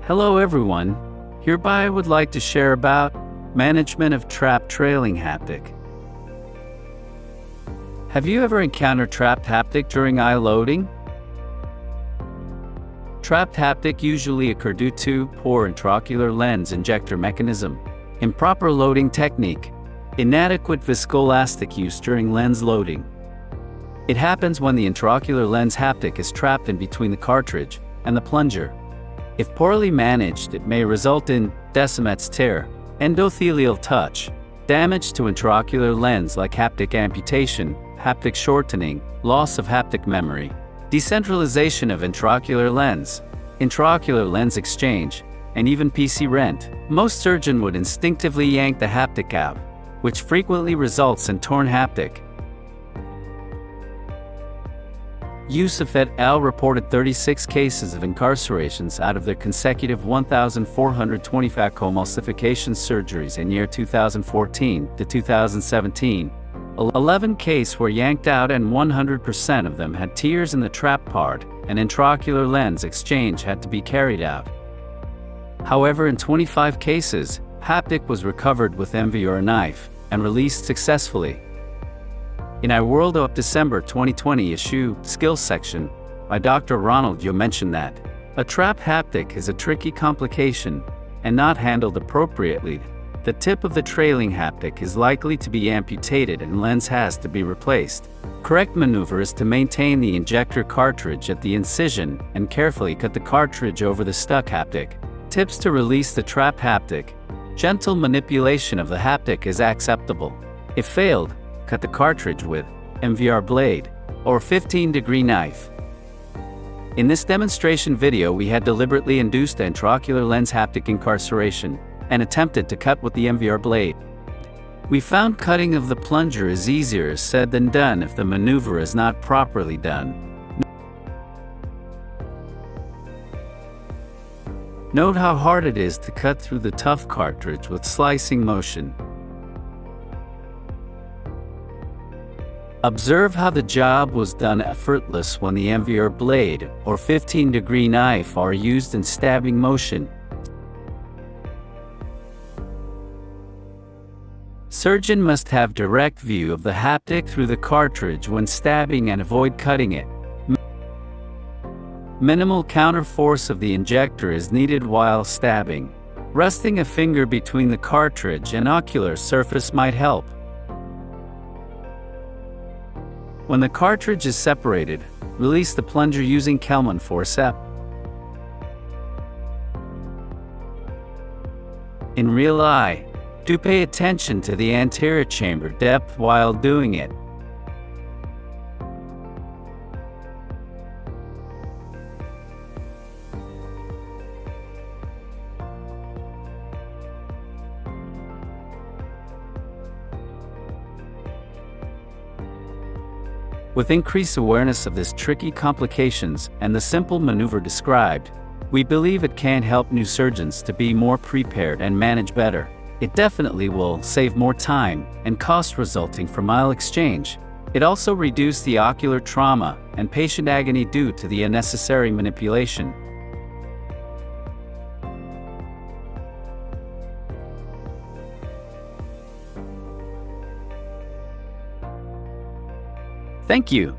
Hello everyone, hereby I would like to share about management of trap trailing haptic. Have you ever encountered trapped haptic during eye loading? Trapped haptic usually occur due to poor intraocular lens injector mechanism, improper loading technique, inadequate viscoelastic use during lens loading. It happens when the intraocular lens haptic is trapped in between the cartridge and the plunger. If poorly managed, it may result in Descemet's tear, endothelial touch, damage to intraocular lens like haptic amputation, haptic shortening, loss of haptic memory, decentralization of intraocular lens exchange, and even PC rent. Most surgeon would instinctively yank the haptic out, which frequently results in torn haptic. Youssef et al. Reported 36 cases of incarcerations out of their consecutive 1,420 phacoemulsification surgeries in year 2014 to 2017. 11 cases were yanked out and 100% of them had tears in the trap part, and intraocular lens exchange had to be carried out. However, in 25 cases, haptic was recovered with envy or a knife, and released successfully. In our World of December 2020 issue, Skills section, by Dr. Ronald Yo mentioned that a trapped haptic is a tricky complication, and not handled appropriately, the tip of the trailing haptic is likely to be amputated and lens has to be replaced. Correct maneuver is to maintain the injector cartridge at the incision and carefully cut the cartridge over the stuck haptic. Tips to release the trapped haptic. Gentle manipulation of the haptic is acceptable. If failed, cut the cartridge with MVR blade or 15-degree knife. In this demonstration video, we had deliberately induced intraocular lens haptic incarceration and attempted to cut with the MVR blade. We found cutting of the plunger is easier said than done if the maneuver is not properly done. Note how hard it is to cut through the tough cartridge with slicing motion. Observe how the job was done effortless when the MVR blade or 15-degree knife are used in stabbing motion. Surgeon must have direct view of the haptic through the cartridge when stabbing and avoid cutting it. Minimal counterforce of the injector is needed while stabbing. Resting a finger between the cartridge and ocular surface might help. When the cartridge is separated, release the plunger using Kelman forceps. In real eye, do pay attention to the anterior chamber depth while doing it. With increased awareness of this tricky complications and the simple maneuver described, we believe it can help new surgeons to be more prepared and manage better. It definitely will save more time and cost resulting from aisle exchange. It also reduces the ocular trauma and patient agony due to the unnecessary manipulation. Thank you.